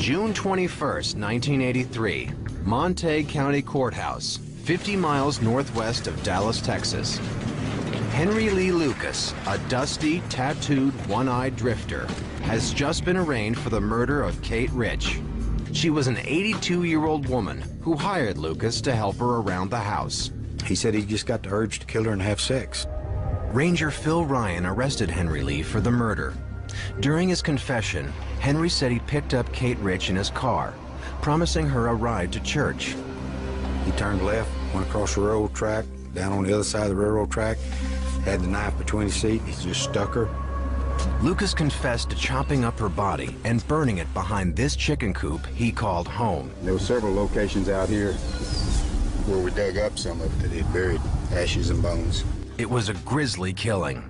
June 21st, 1983, Montague County Courthouse, 50 miles northwest of Dallas, Texas. Henry Lee Lucas, a dusty, tattooed, one-eyed drifter, has just been arraigned for the murder of Kate Rich. She was an 82-year-old woman who hired Lucas to help her around the house. He said he just got the urge to kill her and have sex. Ranger Phil Ryan arrested Henry Lee for the murder. During his confession, Henry said he picked up Kate Rich in his car, promising her a ride to church. He turned left, went across the railroad track, down on the other side of the railroad track, had the knife between his feet. He just stuck her. Lucas confessed to chopping up her body and burning it behind this chicken coop he called home. There were several locations out here where we dug up some of it that had buried ashes and bones. It was a grisly killing.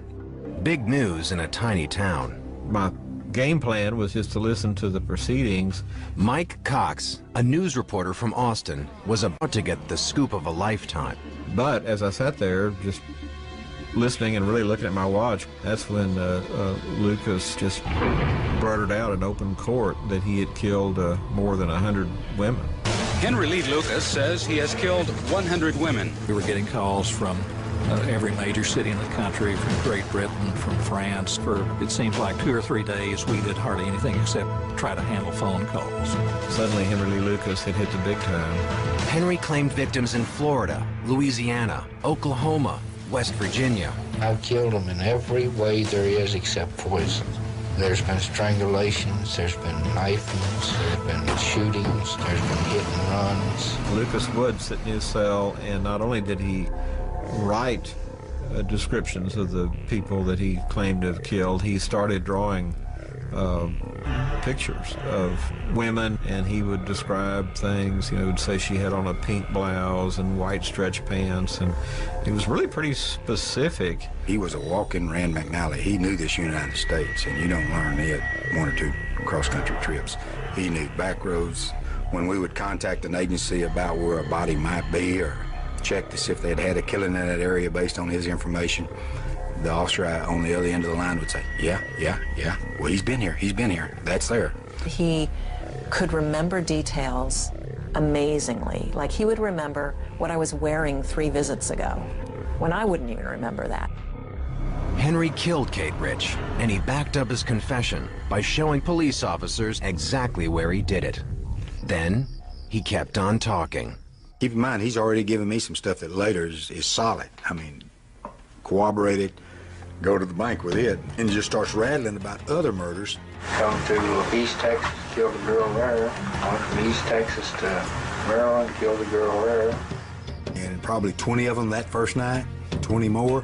Big news in a tiny town. My game plan was just to listen to the proceedings. Mike Cox, a news reporter from Austin, was about to get the scoop of a lifetime. But as I sat there just listening and really looking at my watch, that's when Lucas just blurted out in open court that he had killed more than 100 women. Henry Lee Lucas says he has killed 100 women. We were getting calls from every major city in the country, from Great Britain, from France. For, it seems like 2 or 3 days, we did hardly anything except try to handle phone calls. Suddenly, Henry Lee Lucas had hit the big time. Henry claimed victims in Florida, Louisiana, Oklahoma, West Virginia. I've killed them in every way there is except poison. There's been strangulations, there's been knifings, there's been shootings, there's been hit and runs. Lucas would sit in his cell, and not only did he write descriptions of the people that he claimed to have killed, he started drawing pictures of women, and he would describe things. You know, he would say she had on a pink blouse and white stretch pants, and he was really pretty specific. He was a walking Rand McNally. He knew this United States, and you don't learn it 1 or 2 cross-country trips. He knew back roads. When we would contact an agency about where a body might be or check to see if they'd had a killing in that area based on his information, the officer on the other end of the line would say, yeah. Well, he's been here. That's there. He could remember details amazingly. Like, he would remember what I was wearing 3 visits ago, when I wouldn't even remember that. Henry killed Kate Rich, and he backed up his confession by showing police officers exactly where he did it. Then, he kept on talking. Keep in mind, he's already given me some stuff that later is solid. I mean, corroborated, go to the bank with it, and just starts rattling about other murders. Come to East Texas, killed a girl there. Went from East Texas to Maryland, killed a girl there. And probably 20 of them that first night, 20 more.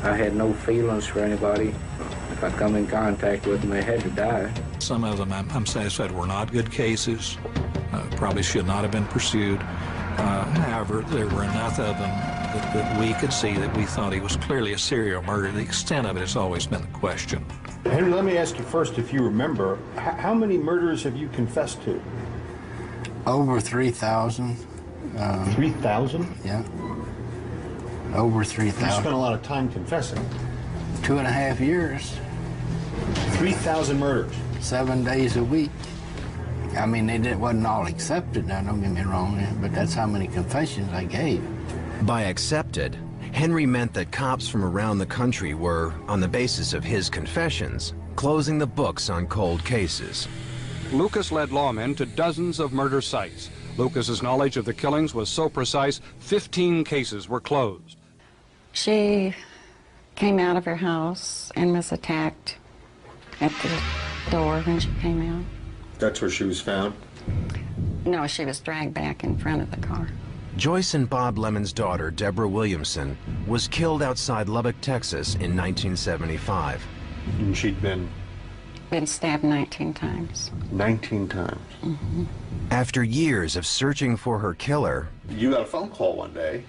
I had no feelings for anybody. If I come in contact with them, they had to die. Some of them, I'm satisfied, were not good cases. Probably should not have been pursued. However, there were enough of them that we could see that we thought he was clearly a serial murderer. The extent of it has always been the question. Henry, let me ask you first, if you remember, how many murders have you confessed to? Over 3,000. 3,000? Yeah. Over You 3,000. spent a lot of time confessing. 2.5 years. 3,000 murders. 7 days a week. I mean, wasn't all accepted now, don't get me wrong, but that's how many confessions I gave. By accepted, Henry meant that cops from around the country were, on the basis of his confessions, closing the books on cold cases. Lucas led lawmen to dozens of murder sites. Lucas's knowledge of the killings was so precise, 15 cases were closed. She came out of her house and was attacked at the door when she came out. That's where she was found? No, she was dragged back in front of the car. Joyce and Bob Lemon's daughter, Deborah Williamson, was killed outside Lubbock, Texas in 1975. And she'd been stabbed 19 times. 19 times. Mm-hmm. After years of searching for her killer, You got a phone call one day.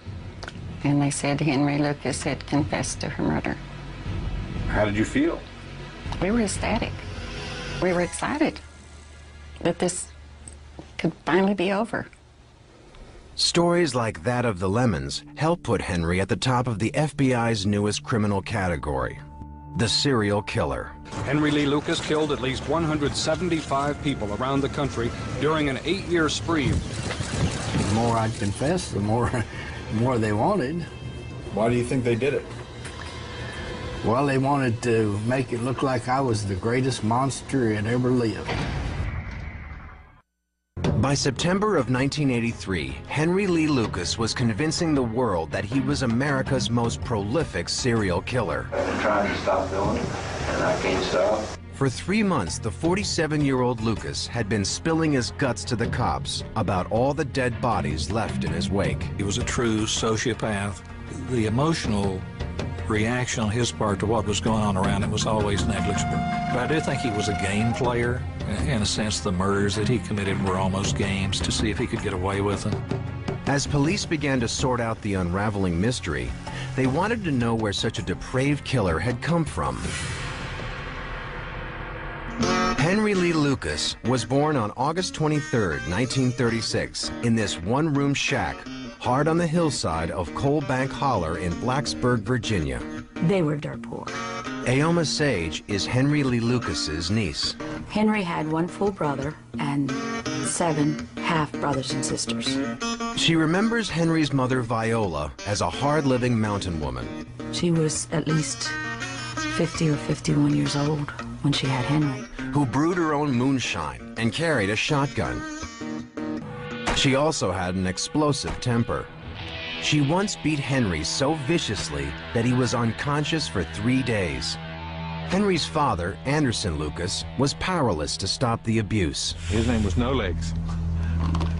And they said Henry Lucas had confessed to her murder. How did you feel? We were ecstatic. We were excited that this could finally be over. stories like that of the Lemons helped put Henry at the top of the FBI's newest criminal category. the serial killer. Henry Lee Lucas killed at least 175 people around the country during an 8-year spree. The more I'd confess, the more they wanted. Why do you think they did it? Well, they wanted to make it look like I was the greatest monster that ever lived. By September of 1983, Henry Lee Lucas was convincing the world that he was America's most prolific serial killer. I've been trying to stop doing it, and I can't stop. For 3 months, the 47-year-old Lucas had been spilling his guts to the cops about all the dead bodies left in his wake. He was a true sociopath. The emotional reaction on his part to what was going on around him was always negligible. But I do think he was a game player. In a sense, the murders that he committed were almost games to see if he could get away with them. As police began to sort out the unraveling mystery, they wanted to know where such a depraved killer had come from. Henry Lee Lucas was born on August 23, 1936, in this one-room shack hard on the hillside of Coal Bank Holler in Blacksburg, Virginia. They were dirt poor. Aoma Sage is Henry Lee Lucas's niece. Henry had one full brother and 7 half-brothers and sisters. She remembers Henry's mother, Viola, as a hard-living mountain woman. She was at least 50 or 51 years old when she had Henry. Who brewed her own moonshine and carried a shotgun. She also had an explosive temper. She once beat Henry so viciously that he was unconscious for 3 days. Henry's father, Anderson Lucas, was powerless to stop the abuse. His name was No Legs.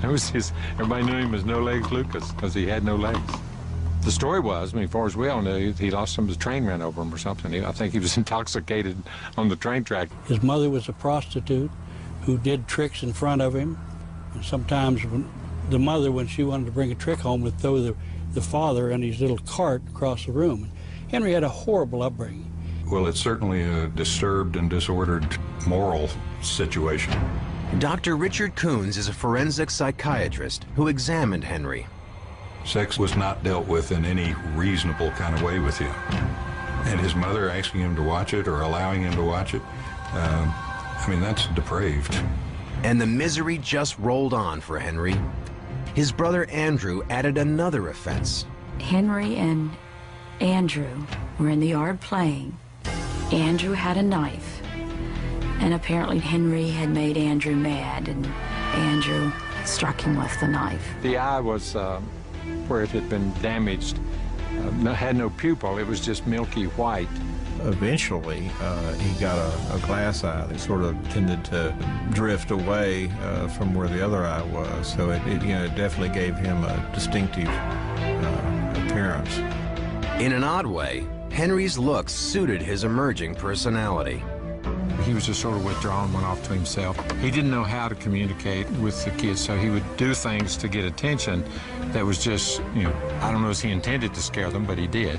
That was everybody knew him as No Legs Lucas because he had no legs. The story was, I mean, as far as we all knew, he lost some of the train ran over him or something. I think he was intoxicated on the train track. His mother was a prostitute who did tricks in front of him. And sometimes the mother, when she wanted to bring a trick home, would throw the father in his little cart across the room. Henry had a horrible upbringing. Well, it's certainly a disturbed and disordered moral situation. Dr. Richard Coons is a forensic psychiatrist who examined Henry. Sex was not dealt with in any reasonable kind of way with him. And his mother asking him to watch it or allowing him to watch it, I mean, that's depraved. And the misery just rolled on for Henry. His brother Andrew added another offense. Henry and Andrew were in the yard playing. Andrew had a knife, and apparently Henry had made Andrew mad, and Andrew struck him with the knife. The eye was where it had been damaged, had no pupil, it was just milky white. Eventually, he got a glass eye that sort of tended to drift away from where the other eye was, so it definitely gave him a distinctive appearance. In an odd way, Henry's looks suited his emerging personality. He was just sort of withdrawn, went off to himself. He didn't know how to communicate with the kids, so he would do things to get attention that was just, I don't know if he intended to scare them, but he did.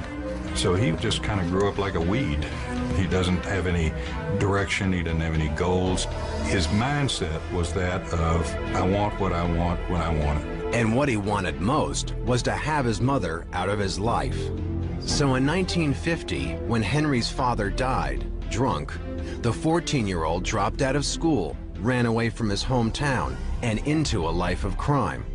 So he just kind of grew up like a weed. He doesn't have any direction, he doesn't have any goals. His mindset was that of, I want what I want when I want it. And what he wanted most was to have his mother out of his life. So in 1950, when Henry's father died, drunk, the 14-year-old dropped out of school, ran away from his hometown, and into a life of crime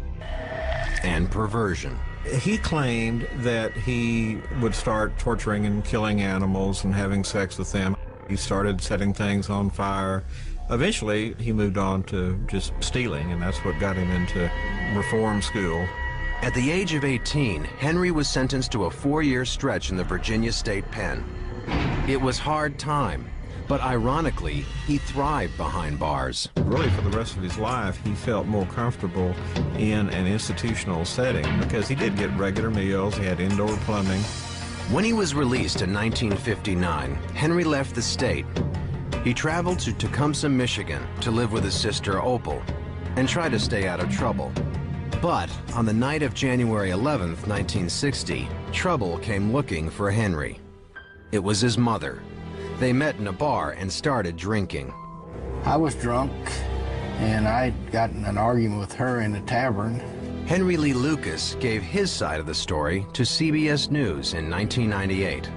and perversion. He claimed that he would start torturing and killing animals and having sex with them. He started setting things on fire. Eventually, he moved on to just stealing, and that's what got him into reform school. At the age of 18, Henry was sentenced to a 4-year stretch in the Virginia State Pen. It was hard time, but ironically, he thrived behind bars. Really, for the rest of his life, he felt more comfortable in an institutional setting because he did get regular meals, he had indoor plumbing. When he was released in 1959, Henry left the state. He traveled to Tecumseh, Michigan to live with his sister Opal and try to stay out of trouble. But on the night of January 11th, 1960, trouble came looking for Henry. It was his mother. They met in a bar and started drinking. I was drunk, and I'd gotten an argument with her in a tavern. Henry Lee Lucas gave his side of the story to CBS News in 1998.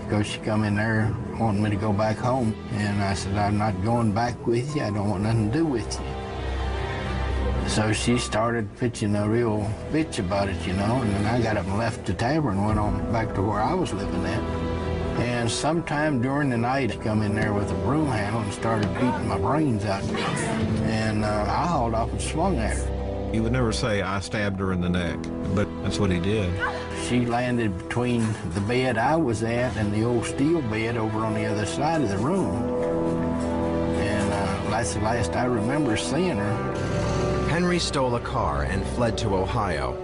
because she come in there wanting me to go back home. And I said, I'm not going back with you. I don't want nothing to do with you. So she started pitching a real bitch about it, you know, and then I got up and left the tavern and went on back to where I was living at. And sometime during the night, she come in there with a broom handle and started beating my brains out. And I hauled off and swung at her. He would never say, I stabbed her in the neck, but that's what he did. She landed between the bed I was at and the old steel bed over on the other side of the room. And that's the last I remember seeing her. Henry stole a car and fled to Ohio.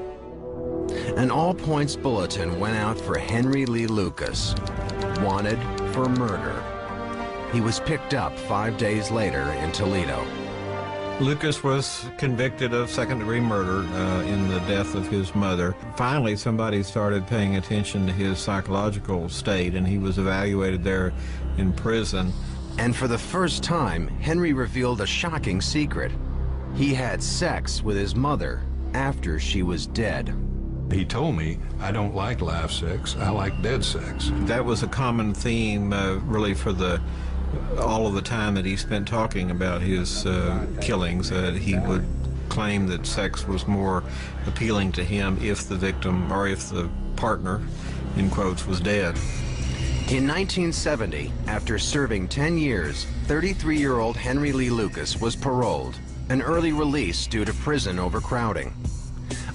An all-points bulletin went out for Henry Lee Lucas, wanted for murder. He was picked up 5 days later in Toledo. Lucas was convicted of second-degree murder in the death of his mother. Finally, somebody started paying attention to his psychological state, and he was evaluated there in prison. And for the first time, Henry revealed a shocking secret. He had sex with his mother after she was dead. He told me, I don't like live sex, I like dead sex. That was a common theme, really, for all of the time that he spent talking about his killings. He would claim that sex was more appealing to him if the victim, or if the partner, in quotes, was dead. In 1970, after serving 10 years, 33-year-old Henry Lee Lucas was paroled, an early release due to prison overcrowding.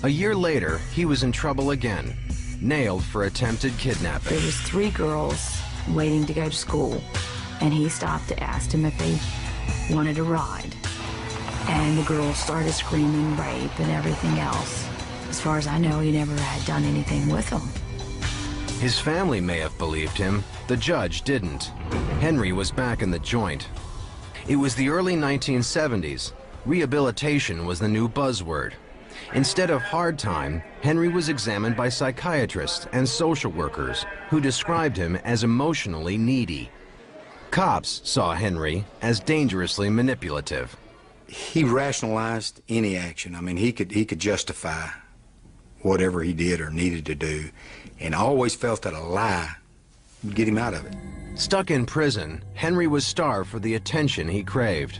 A year later, he was in trouble again, nailed for attempted kidnapping. There was 3 girls waiting to go to school, and he stopped to ask them if they wanted a ride. And the girls started screaming rape and everything else. As far as I know, he never had done anything with them. His family may have believed him. The judge didn't. Henry was back in the joint. It was the early 1970s. Rehabilitation was the new buzzword. Instead of hard time, Henry was examined by psychiatrists and social workers who described him as emotionally needy. Cops saw Henry as dangerously manipulative. He rationalized any action. I mean, he could justify whatever he did or needed to do, and always felt that a lie would get him out of it. Stuck in prison, Henry was starved for the attention he craved.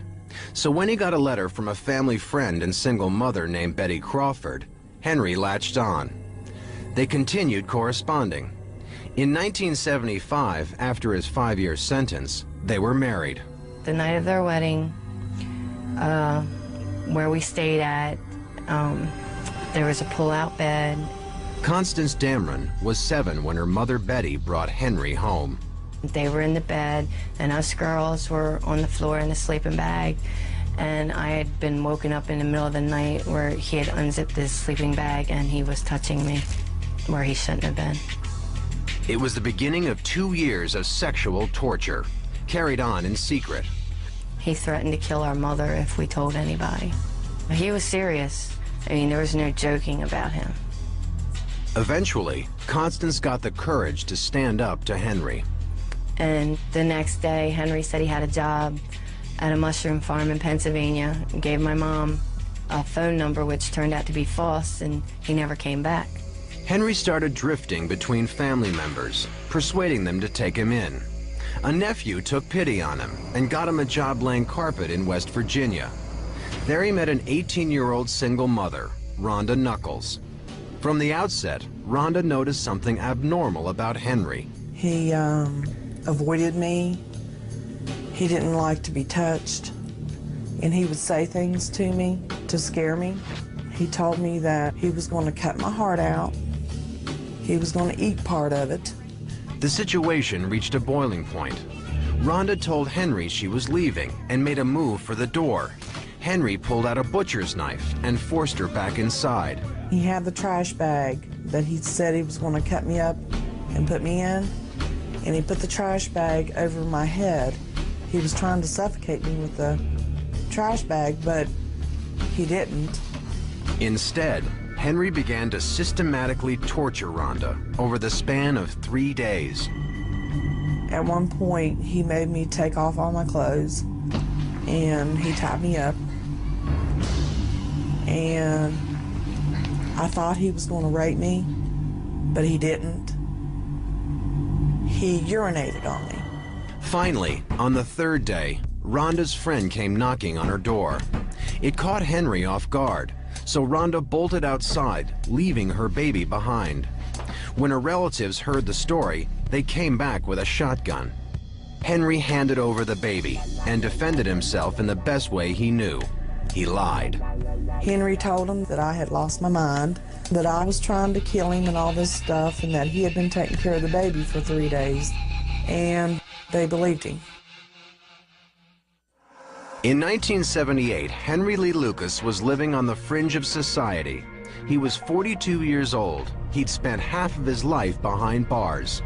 So when he got a letter from a family friend and single mother named Betty Crawford, Henry latched on. They continued corresponding. In 1975, after his 5-year sentence, they were married. The night of their wedding, where we stayed at, there was a pull-out bed. Constance Damron was 7 when her mother Betty brought Henry home. They were in the bed, and us girls were on the floor in a sleeping bag. And I had been woken up in the middle of the night where he had unzipped his sleeping bag and he was touching me where he shouldn't have been. It was the beginning of 2 years of sexual torture, carried on in secret. He threatened to kill our mother if we told anybody. He was serious. I mean, there was no joking about him. Eventually, Constance got the courage to stand up to Henry. And the next day, Henry said he had a job at a mushroom farm in Pennsylvania, and gave my mom a phone number which turned out to be false, and he never came back. Henry started drifting between family members, persuading them to take him in. A nephew took pity on him and got him a job laying carpet in West Virginia. There he met an 18-year-old single mother, Rhonda Knuckles. From the outset, Rhonda noticed something abnormal about Henry. He avoided me. He didn't like to be touched, and he would say things to me to scare me. He told me that he was going to cut my heart out. He was going to eat part of it. The situation reached a boiling point. Rhonda told Henry she was leaving and made a move for the door. Henry pulled out a butcher's knife and forced her back inside. He had the trash bag that he said he was going to cut me up and put me in, and he put the trash bag over my head. He was trying to suffocate me with the trash bag, but he didn't. Instead, Henry began to systematically torture Rhonda over the span of 3 days. At one point, he made me take off all my clothes, and he tied me up. And I thought he was going to rape me, but he didn't. he urinated on me. Finally, on the third day, Rhonda's friend came knocking on her door. It caught Henry off guard, so Rhonda bolted outside, leaving her baby behind. When her relatives heard the story, they came back with a shotgun. Henry handed over the baby and defended himself in the best way he knew. He lied. Henry told him that I had lost my mind, that I was trying to kill him and all this stuff, and that he had been taking care of the baby for 3 days, and they believed him. In 1978, Henry Lee Lucas was living on the fringe of society. He was 42 years old. He'd spent half of his life behind bars.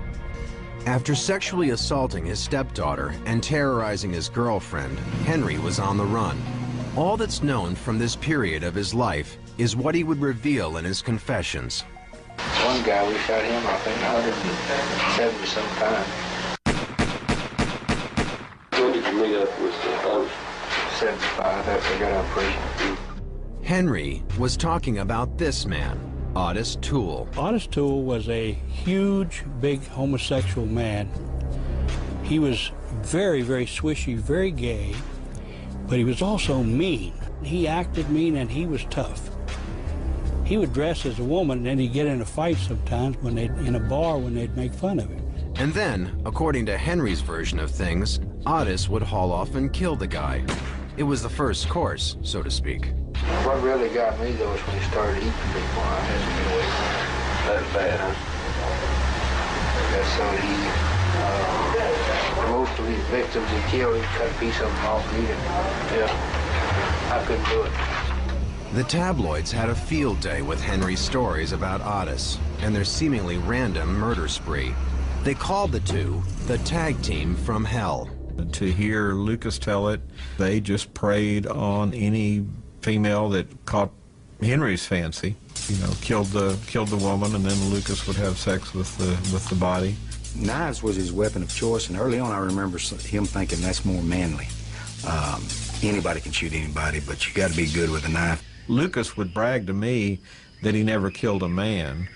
After sexually assaulting his stepdaughter and terrorizing his girlfriend, Henry was on the run. All that's known from this period of his life is what he would reveal in his confessions. One guy, we shot him, I think, 170 some times. When did you meet up with the 75 after I got out of prison? Henry was talking about this man, Ottis Toole. Ottis Toole was a huge, big homosexual man. He was very, very swishy, very gay, but he was also mean. He acted mean and he was tough. He would dress as a woman and then he'd get in a fight sometimes in a bar when they'd make fun of him. And then, according to Henry's version of things, Ottis would haul off and kill the guy. It was the first course, so to speak. What really got me, though, is when he started eating people. I had to get away from it. That was bad, huh? So most of these victims he killed, he'd cut a piece of them off and eat it. Yeah, I couldn't do it. The tabloids had a field day with Henry's stories about Ottis and their seemingly random murder spree. They called the two the tag team from hell. To hear Lucas tell it, they just preyed on any female that caught Henry's fancy. You know, killed the woman, and then Lucas would have sex with the body. Knives was his weapon of choice, and early on I remember him thinking that's more manly. Anybody can shoot anybody, but you got to be good with a knife. Lucas would brag to me that he never killed a man.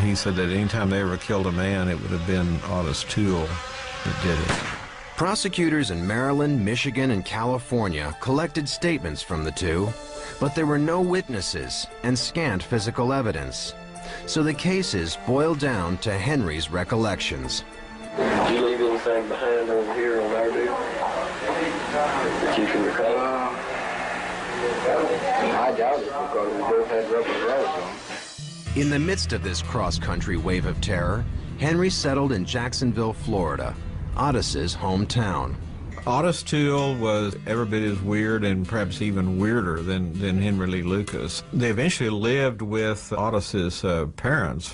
He said that anytime they ever killed a man, it would have been Ottis Toole that did it. Prosecutors in Maryland, Michigan, and California collected statements from the two, but there were no witnesses and scant physical evidence. So the cases boiled down to Henry's recollections. Did you leave anything behind over here on our deal that you can recall? I doubt it, because we both had rubber gloves on. In the midst of this cross-country wave of terror, Henry settled in Jacksonville, Florida, Ottis's hometown. Ottis Toole was every bit as weird and perhaps even weirder than Henry Lee Lucas. They eventually lived with Ottis's parents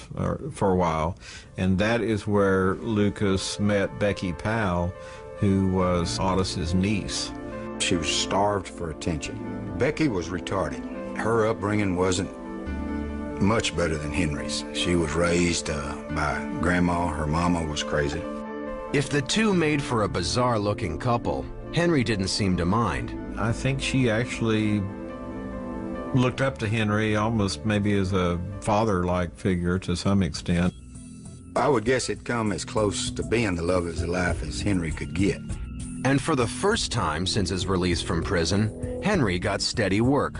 for a while, and that is where Lucas met Becky Powell, who was Ottis's niece. She was starved for attention. Becky was retarded. Her upbringing wasn't much better than Henry's. She was raised by grandma. Her mama was crazy. If the two made for a bizarre-looking couple, Henry didn't seem to mind. I think she actually looked up to Henry almost maybe as a father-like figure to some extent. I would guess it'd come as close to being the love of his life as Henry could get. And for the first time since his release from prison, Henry got steady work.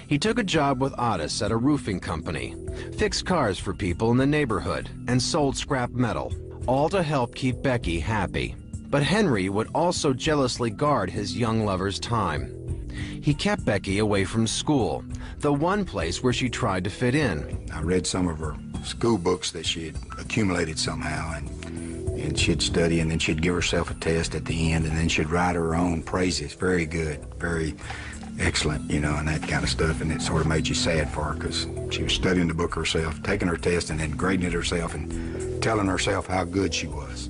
He took a job with Ottis at a roofing company, fixed cars for people in the neighborhood, and sold scrap metal, all to help keep Becky happy. But Henry would also jealously guard his young lover's time. He kept Becky away from school, the one place where she tried to fit in. I read some of her school books that she had accumulated somehow, and she'd study, and then she'd give herself a test at the end, and then she'd write her own praises. Very good, very excellent, you know, and that kind of stuff, and it sort of made you sad for her because she was studying the book herself, taking her test, and then grading it herself and telling herself how good she was.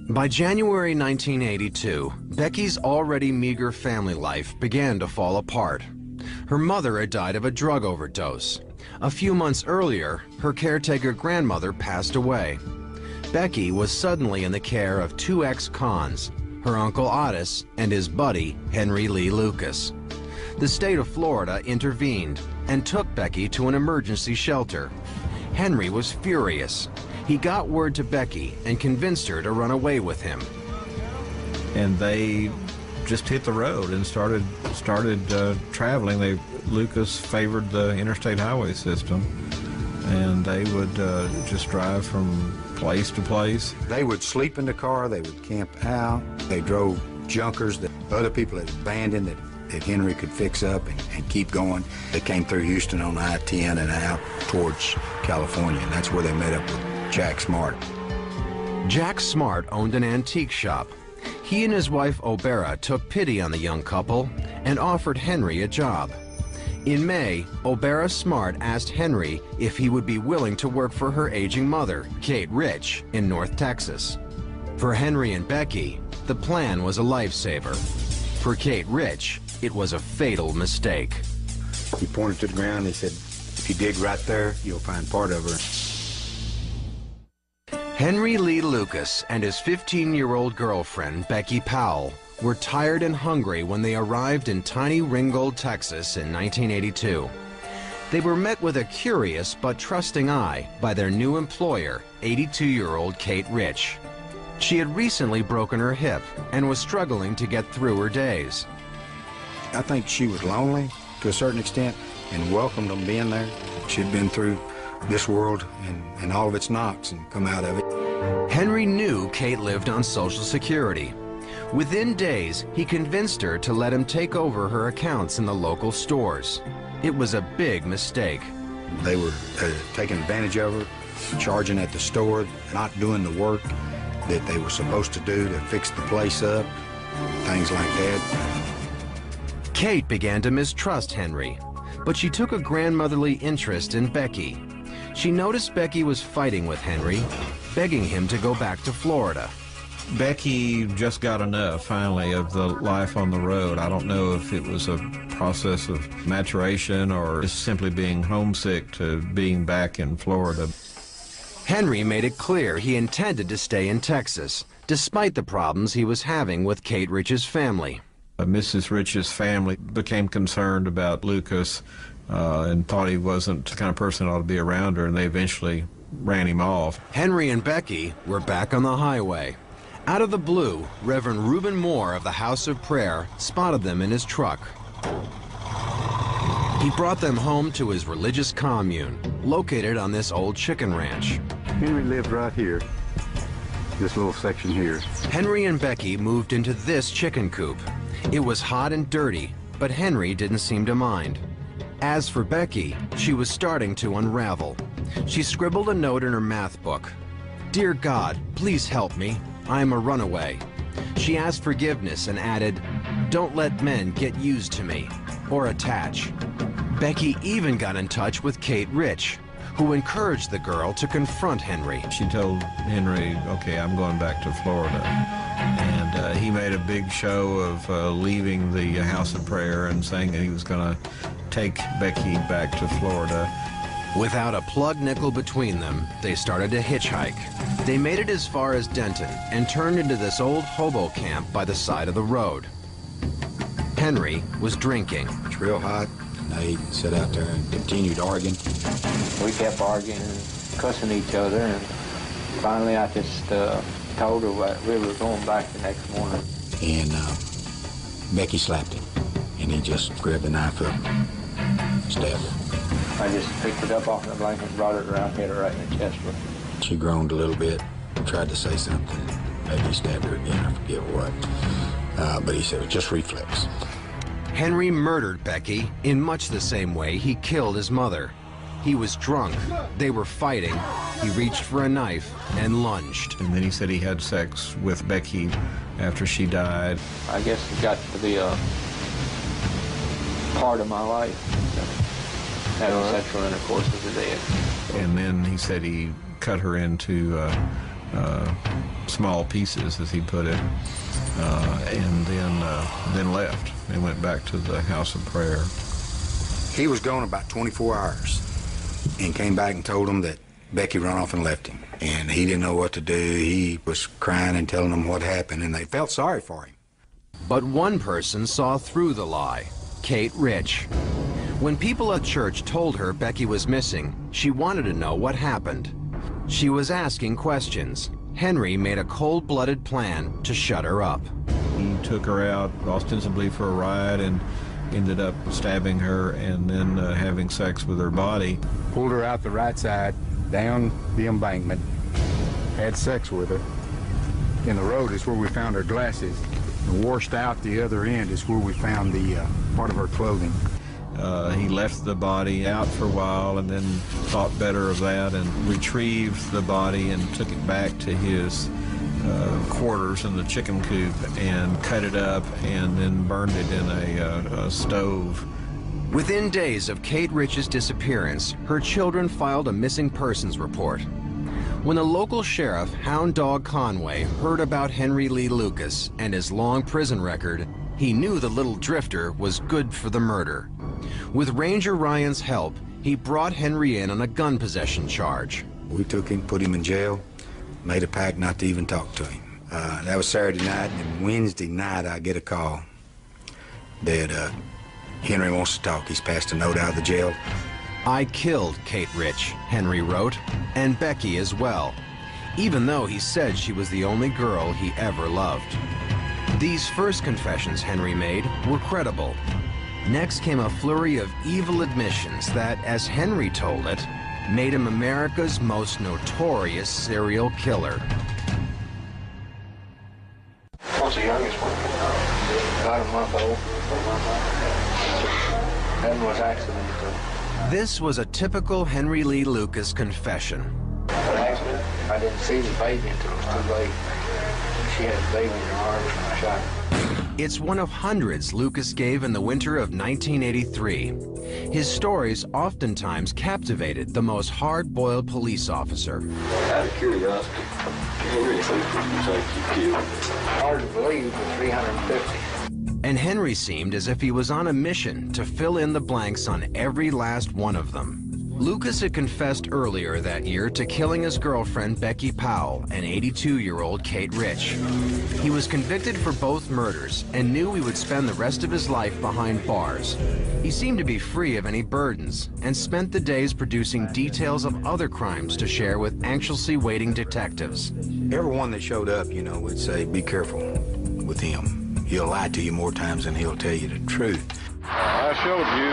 By January 1982, Becky's already meager family life began to fall apart. Her mother had died of a drug overdose. A few months earlier, her caretaker grandmother passed away. Becky was suddenly in the care of two ex-cons, her uncle Ottis and his buddy, Henry Lee Lucas. The state of Florida intervened and took Becky to an emergency shelter. Henry was furious. He got word to Becky and convinced her to run away with him. And they just hit the road and started traveling. Lucas favored the interstate highway system, and they would just drive from place to place. They would sleep in the car, they would camp out, they drove junkers that other people had abandoned that Henry could fix up and keep going. They came through Houston on I-10 and out towards California, and that's where they met up with Jack Smart. Jack Smart owned an antique shop. He and his wife O'Bara took pity on the young couple and offered Henry a job. In May, O'Bara Smart asked Henry if he would be willing to work for her aging mother, Kate Rich, in North Texas. For Henry and Becky, the plan was a lifesaver. For Kate Rich, it was a fatal mistake. He pointed to the ground and he said, "If you dig right there, you'll find part of her." Henry Lee Lucas and his 15-year-old girlfriend, Becky Powell, were tired and hungry when they arrived in tiny Ringgold, Texas in 1982. They were met with a curious but trusting eye by their new employer, 82-year-old Kate Rich. She had recently broken her hip and was struggling to get through her days. I think she was lonely to a certain extent and welcomed them being there. She'd been through this world and all of its knocks and come out of it. Henry knew Kate lived on Social Security. Within days, he convinced her to let him take over her accounts in the local stores. It was a big mistake. They were taking advantage of her, charging at the store, not doing the work that they were supposed to do to fix the place up, things like that. Kate began to mistrust Henry, but she took a grandmotherly interest in Becky. She noticed Becky was fighting with Henry, begging him to go back to Florida. Becky just got enough, finally, of the life on the road. I don't know if it was a process of maturation or just simply being homesick to being back in Florida. Henry made it clear he intended to stay in Texas, despite the problems he was having with Kate Rich's family. Mrs. Rich's family became concerned about Lucas and thought he wasn't the kind of person that ought to be around her, and they eventually ran him off. Henry and Becky were back on the highway. Out of the blue, Reverend Reuben Moore of the House of Prayer spotted them in his truck. He brought them home to his religious commune, located on this old chicken ranch. Henry lived right here, this little section here. Henry and Becky moved into this chicken coop. It was hot and dirty, but Henry didn't seem to mind. As for Becky, she was starting to unravel. She scribbled a note in her math book. "Dear God, please help me. I am a runaway." She asked forgiveness and added, "Don't let men get used to me or attach." Becky even got in touch with Kate Rich, who encouraged the girl to confront Henry. She told Henry, "Okay, I'm going back to Florida." And he made a big show of leaving the House of Prayer and saying that he was going to take Becky back to Florida. Without a plug nickel between them, they started to hitchhike. They made it as far as Denton and turned into this old hobo camp by the side of the road. Henry was drinking. It's real hot. They sat out there and continued arguing. We kept arguing and cussing each other, and finally I just told her that we were going back the next morning. And Becky slapped him, and he just grabbed the knife up and stabbed her. I just picked it up off the blanket and brought it around, hit her right in the chest with it. She groaned a little bit, tried to say something. Maybe he stabbed her again, I forget what. But he said it was just reflex. Henry murdered Becky in much the same way he killed his mother. He was drunk, they were fighting, he reached for a knife and lunged. And then he said he had sex with Becky after she died. I guess it got to be a part of my life, having sexual intercourse with the dead. And then he said he cut her into small pieces, as he put it, and then left and went back to the House of Prayer. He was gone about 24 hours and came back and told them that Becky run off and left him. And he didn't know what to do. He was crying and telling them what happened, and they felt sorry for him. But one person saw through the lie, Kate Rich. When people at church told her Becky was missing, she wanted to know what happened. She was asking questions. Henry made a cold-blooded plan to shut her up. He took her out ostensibly for a ride and ended up stabbing her and then having sex with her body. Pulled her out the right side, down the embankment, had sex with her. In the road is where we found her glasses. And washed out the other end is where we found the part of her clothing. He left the body out for a while and then thought better of that and retrieved the body and took it back to his quarters in the chicken coop and cut it up and then burned it in a stove. Within days of Kate Rich's disappearance, her children filed a missing persons report. When the local sheriff, Hound Dog Conway, heard about Henry Lee Lucas and his long prison record, he knew the little drifter was good for the murder. With Ranger Ryan's help, he brought Henry in on a gun possession charge. We took him, put him in jail, made a pact not to even talk to him. That was Saturday night, and Wednesday night I get a call that Henry wants to talk. He's passed a note out of the jail. I killed Kate Rich, Henry wrote, and Becky as well, even though he said she was the only girl he ever loved. These first confessions Henry made were credible. Next came a flurry of evil admissions that, as Henry told it, made him America's most notorious serial killer. What's the youngest one? About a month old. That was accidental. This was a typical Henry Lee Lucas confession. An accident? I didn't see the baby until it was too late. She had the baby in her arms when I shot her. It's one of hundreds Lucas gave in the winter of 1983. His stories oftentimes captivated the most hard-boiled police officer. Out of curiosity, how many people do you think you killed? Hard to believe, but 350. And Henry seemed as if he was on a mission to fill in the blanks on every last one of them. Lucas had confessed earlier that year to killing his girlfriend Becky Powell and 82-year-old Kate Rich. He was convicted for both murders and knew he would spend the rest of his life behind bars. He seemed to be free of any burdens and spent the days producing details of other crimes to share with anxiously waiting detectives. Everyone that showed up, you know, would say, be careful with him. He'll lie to you more times than he'll tell you the truth. I showed you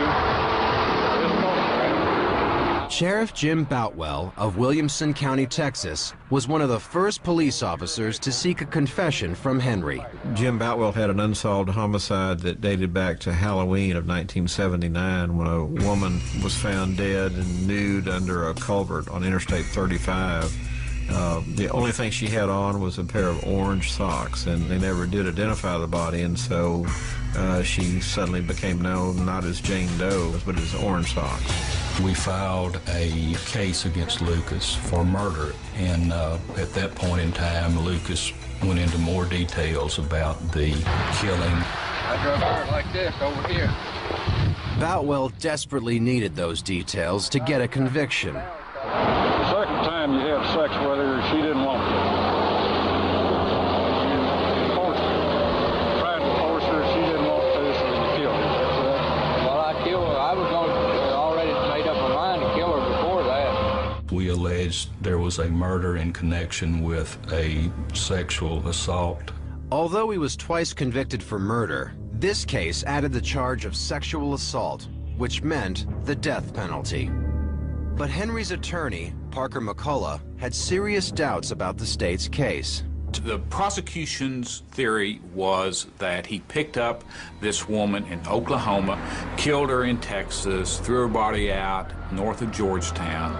this photograph. Sheriff Jim Boutwell of Williamson County, Texas, was one of the first police officers to seek a confession from Henry. Jim Boutwell had an unsolved homicide that dated back to Halloween of 1979 when a woman was found dead and nude under a culvert on Interstate 35. The only thing she had on was a pair of orange socks, and they never did identify the body, and so she suddenly became known not as Jane Doe, but as Orange Socks. We filed a case against Lucas for murder, and at that point in time, Lucas went into more details about the killing. I drove her like this over here. Boutwell desperately needed those details to get a conviction. The second time you had sex with her, she didn't want to. You forced her. Tried to force her, she didn't want to, so you killed her. Well, I killed her. I was already made up my mind to kill her before that. We alleged there was a murder in connection with a sexual assault. Although he was twice convicted for murder, this case added the charge of sexual assault, which meant the death penalty. But Henry's attorney, Parker McCullough, had serious doubts about the state's case. The prosecution's theory was that he picked up this woman in Oklahoma, killed her in Texas, threw her body out north of Georgetown,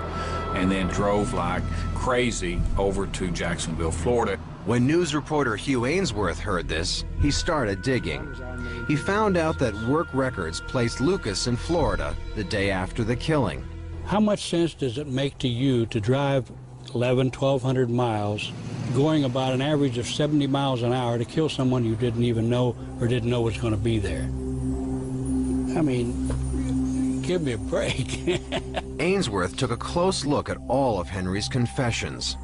and then drove like crazy over to Jacksonville, Florida. When news reporter Hugh Ainsworth heard this, he started digging. He found out that work records placed Lucas in Florida the day after the killing. How much sense does it make to you to drive 1,200 miles, going about an average of 70 miles an hour to kill someone you didn't even know or didn't know was going to be there? I mean, give me a break. Ainsworth took a close look at all of Henry's confessions.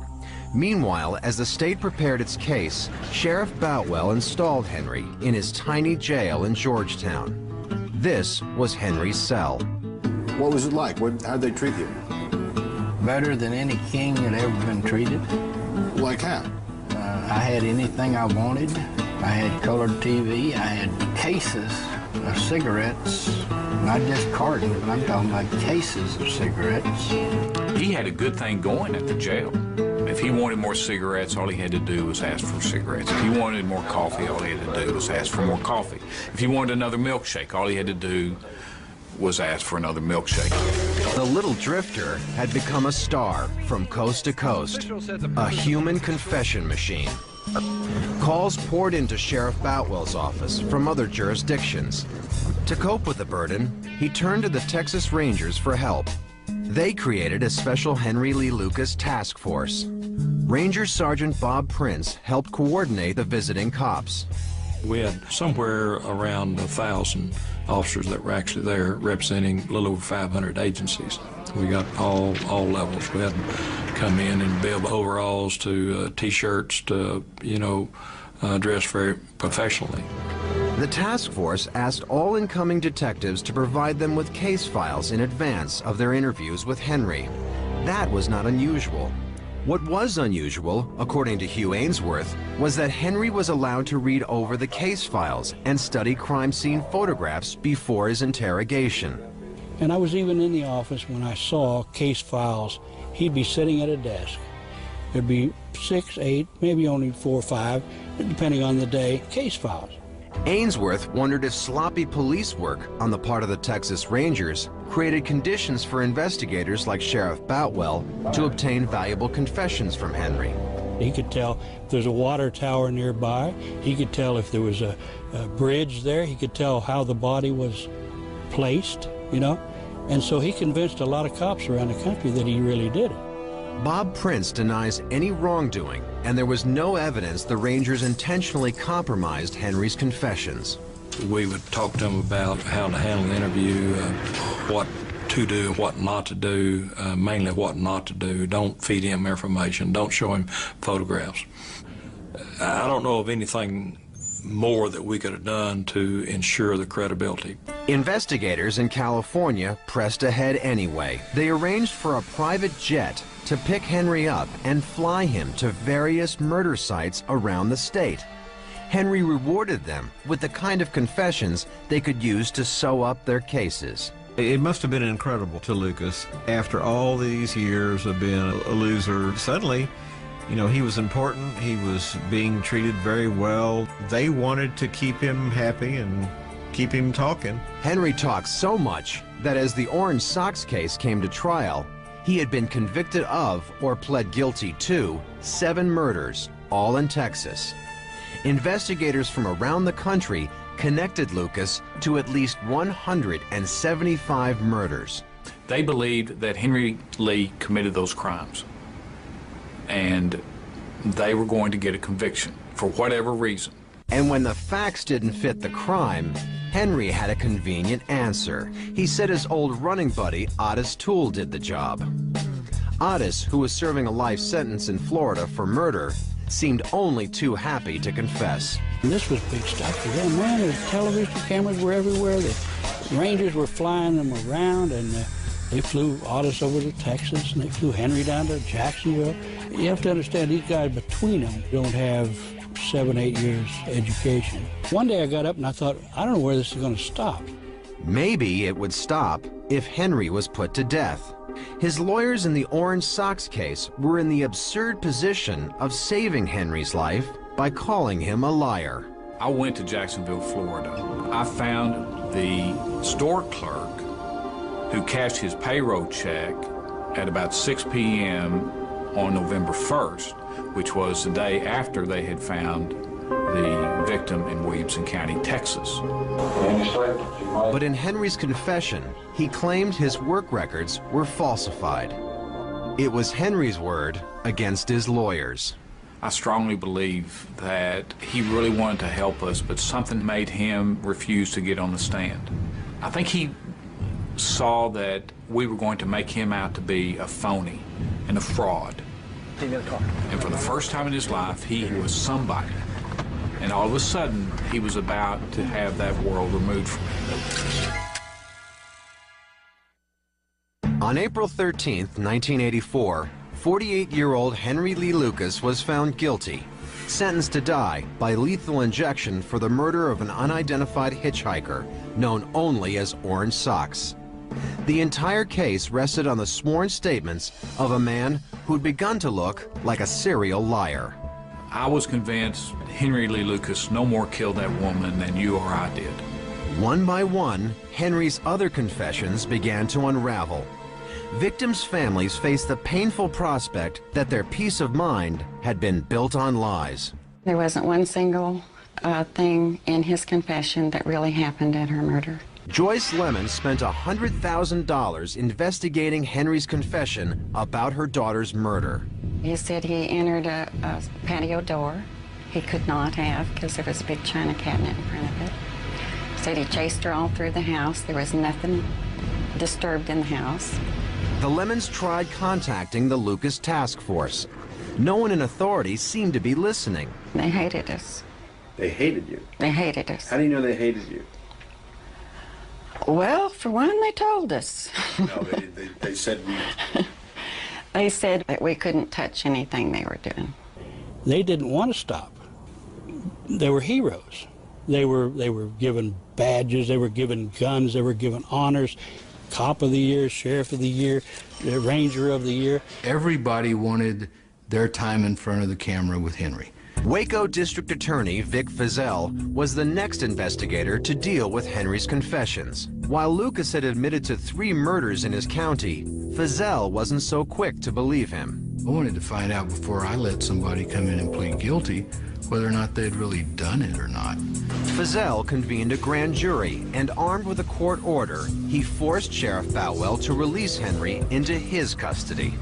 Meanwhile, as the state prepared its case, Sheriff Boutwell installed Henry in his tiny jail in Georgetown. This was Henry's cell. What was it like? How'd they treat you? Better than any king that ever been treated. Like how? I had anything I wanted. I had colored TV. I had cases of cigarettes, not just cartons, but I'm talking about cases of cigarettes. He had a good thing going at the jail. If he wanted more cigarettes, all he had to do was ask for cigarettes. If he wanted more coffee, all he had to do was ask for more coffee. If he wanted another milkshake, all he had to do was ask for another milkshake. The Little Drifter had become a star from coast to coast, a human confession machine. Calls poured into Sheriff Boutwell's office from other jurisdictions. To cope with the burden, he turned to the Texas Rangers for help. They created a special Henry Lee Lucas task force. Ranger Sergeant Bob Prince helped coordinate the visiting cops. We had somewhere around 1,000 officers that were actually there representing a little over 500 agencies. We got all levels. We had them come in and bib overalls to T-shirts to, dress very professionally. The task force asked all incoming detectives to provide them with case files in advance of their interviews with Henry. That was not unusual. What was unusual, according to Hugh Ainsworth, was that Henry was allowed to read over the case files and study crime scene photographs before his interrogation. And I was even in the office when I saw case files. He'd be sitting at a desk. There'd be 6, 8, maybe only 4 or 5, depending on the day, case files. Ainsworth wondered if sloppy police work on the part of the Texas Rangers created conditions for investigators like Sheriff Boutwell to obtain valuable confessions from Henry. He could tell if there's a water tower nearby. He could tell if there was a bridge there. He could tell how the body was placed, And so he convinced a lot of cops around the country that he really did it. Bob Prince denies any wrongdoing, and there was no evidence the Rangers intentionally compromised Henry's confessions. We would talk to him about how to handle the interview, what to do, what not to do, mainly what not to do. Don't feed him information. Don't show him photographs. I don't know of anything more that we could have done to ensure the credibility. Investigators in California pressed ahead anyway. They arranged for a private jet to pick Henry up and fly him to various murder sites around the state. Henry rewarded them with the kind of confessions they could use to sew up their cases. It must have been incredible to Lucas. After all these years of being a loser, suddenly, he was important. He was being treated very well. They wanted to keep him happy and keep him talking. Henry talked so much that as the Orange Sox case came to trial, he had been convicted of or pled guilty to 7 murders, all in Texas. Investigators from around the country connected Lucas to at least 175 murders. They believed that Henry Lee committed those crimes, and they were going to get a conviction for whatever reason. And when the facts didn't fit the crime, Henry had a convenient answer. He said his old running buddy, Otis Toole, did the job. Otis, who was serving a life sentence in Florida for murder, seemed only too happy to confess. And this was big stuff for them, man. The television cameras were everywhere. The Rangers were flying them around, and they flew Otis over to Texas, and they flew Henry down to Jacksonville. You have to understand, these guys between them don't have 7, 8 years education. One day I got up and I thought, I don't know where this is going to stop. Maybe it would stop if Henry was put to death. His lawyers in the Orange Sox case were in the absurd position of saving Henry's life by calling him a liar. I went to Jacksonville, Florida. I found the store clerk who cashed his payroll check at about 6 p.m. on November 1st, which was the day after they had found the victim in Williamson County, Texas. But in Henry's confession, he claimed his work records were falsified. It was Henry's word against his lawyers. I strongly believe that he really wanted to help us, but something made him refuse to get on the stand. I think he saw that we were going to make him out to be a phony and a fraud. And for the first time in his life, he was somebody. And all of a sudden, he was about to have that world removed from him. On April 13th, 1984, 48-year-old Henry Lee Lucas was found guilty, sentenced to die by lethal injection for the murder of an unidentified hitchhiker known only as Orange Socks. The entire case rested on the sworn statements of a man who'd begun to look like a serial liar. I was convinced Henry Lee Lucas no more killed that woman than you or I did. One by one, Henry's other confessions began to unravel. Victims' families faced the painful prospect that their peace of mind had been built on lies. There wasn't one single thing in his confession that really happened at her murder. Joyce Lemon spent $100,000 investigating Henry's confession about her daughter's murder. He said he entered a patio door. He could not have because there was a big china cabinet in front of it. Said he chased her all through the house. There was nothing disturbed in the house. The Lemons tried contacting the Lucas Task Force. No one in authority seemed to be listening. They hated us. They hated you? They hated us. How do you know they hated you? Well, for one, they told us. No, they said we... They said that we couldn't touch anything they were doing. They didn't want to stop. They were heroes. They were given badges, they were given guns, they were given honors. Cop of the Year, Sheriff of the Year, the Ranger of the Year. Everybody wanted their time in front of the camera with Henry. Waco District Attorney Vic Feazell was the next investigator to deal with Henry's confessions. While Lucas had admitted to 3 murders in his county, Feazell wasn't so quick to believe him. I wanted to find out before I let somebody come in and plead guilty whether or not they'd really done it or not. Feazell convened a grand jury, and armed with a court order, he forced Sheriff Boutwell to release Henry into his custody.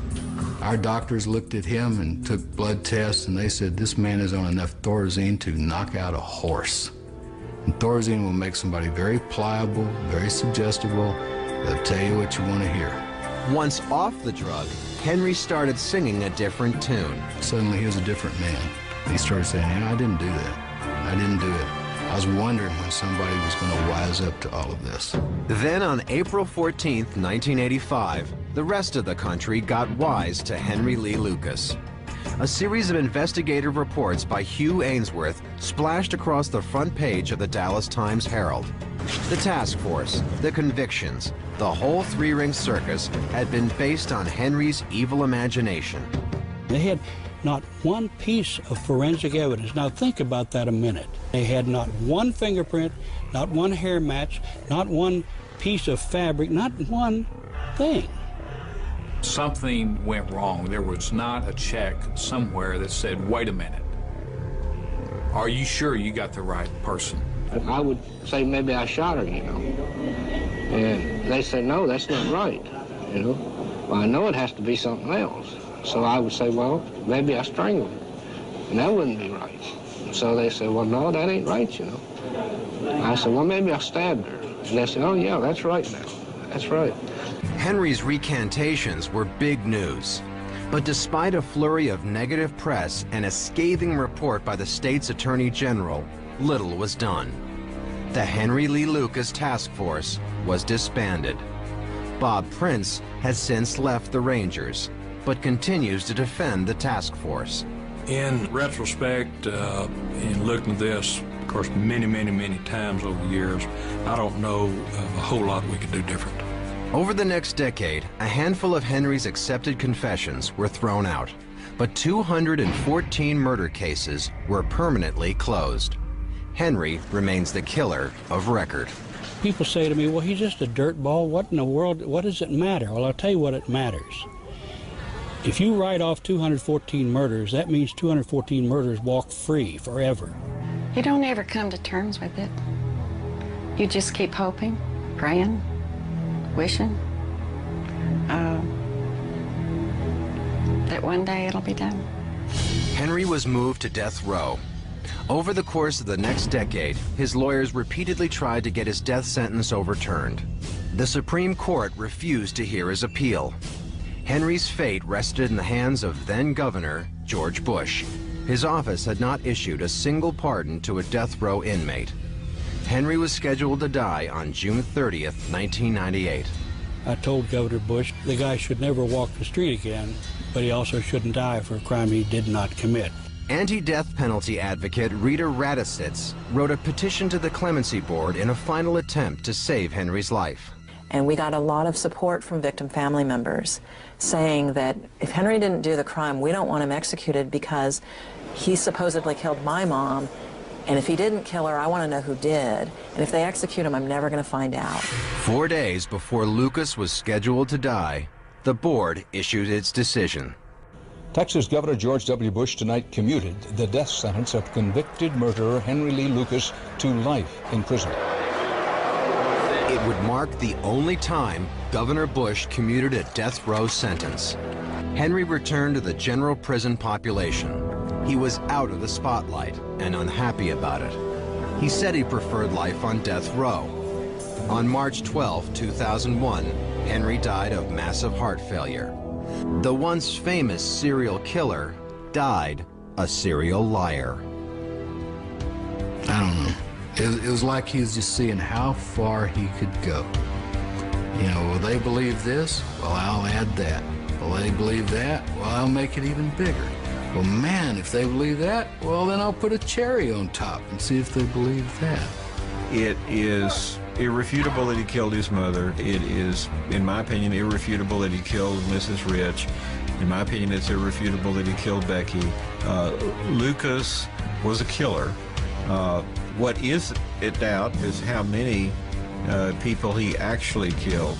Our doctors looked at him and took blood tests, and they said this man is on enough Thorazine to knock out a horse. And Thorazine will make somebody very pliable, very suggestible. They'll tell you what you want to hear. Once off the drug, Henry started singing a different tune. Suddenly he was a different man. He started saying, you know, I didn't do that. I didn't do it. I was wondering when somebody was going to wise up to all of this. Then on April 14th, 1985, the rest of the country got wise to Henry Lee Lucas. A series of investigative reports by Hugh Ainsworth splashed across the front page of the Dallas Times-Herald. The task force, the convictions, the whole three-ring circus had been based on Henry's evil imagination. They had not one piece of forensic evidence. Now think about that a minute. They had not one fingerprint, not one hair match, not one piece of fabric, not one thing. Something went wrong. There was not a check somewhere that said, wait a minute, are you sure you got the right person? I would say maybe I shot her, you know. And they said, no, that's not right, you know. Well, I know it has to be something else. So I would say, well, maybe I strangled her, and that wouldn't be right. So they said, well, no, that ain't right, you know. I said, well, maybe I stabbed her. And they said, oh, yeah, that's right now. That's right. Henry's recantations were big news. But despite a flurry of negative press and a scathing report by the state's attorney general, little was done. The Henry Lee Lucas Task Force was disbanded. Bob Prince has since left the Rangers, but continues to defend the task force. In retrospect, in looking at this, of course, many times over the years, I don't know of a whole lot we could do different. Over the next decade, a handful of Henry's accepted confessions were thrown out, but 214 murder cases were permanently closed. Henry remains the killer of record. People say to me, well, he's just a dirtball. What in the world, what does it matter? Well, I'll tell you what it matters. If you write off 214 murders, that means 214 murderers walk free forever. You don't ever come to terms with it. You just keep hoping, praying, wishing that one day it'll be done. Henry was moved to death row. Over the course of the next decade, his lawyers repeatedly tried to get his death sentence overturned. The Supreme Court refused to hear his appeal. Henry's fate rested in the hands of then-Governor George Bush. His office had not issued a single pardon to a death row inmate. Henry was scheduled to die on June 30th, 1998. I told Governor Bush the guy should never walk the street again, but he also shouldn't die for a crime he did not commit. Anti-death penalty advocate Rita Radisitz wrote a petition to the Clemency Board in a final attempt to save Henry's life. And we got a lot of support from victim family members saying that if Henry didn't do the crime, we don't want him executed because he supposedly killed my mom, and if he didn't kill her, I want to know who did. And if they execute him, I'm never going to find out. 4 days before Lucas was scheduled to die, the board issued its decision. Texas Governor George W. Bush tonight commuted the death sentence of convicted murderer Henry Lee Lucas to life in prison. It would mark the only time Governor Bush commuted a death row sentence. Henry returned to the general prison population. He was out of the spotlight and unhappy about it. He said he preferred life on death row. On March 12, 2001, Henry died of massive heart failure. The once famous serial killer died a serial liar. I don't know. It was like he was just seeing how far he could go. You know, will they believe this? Well, I'll add that. Will they believe that? Well, I'll make it even bigger. Well, man, if they believe that, well, then I'll put a cherry on top and see if they believe that. It is irrefutable that he killed his mother. It is, in my opinion, irrefutable that he killed Mrs. Rich. In my opinion, it's irrefutable that he killed Becky. Lucas was a killer. What is in doubt is how many people he actually killed.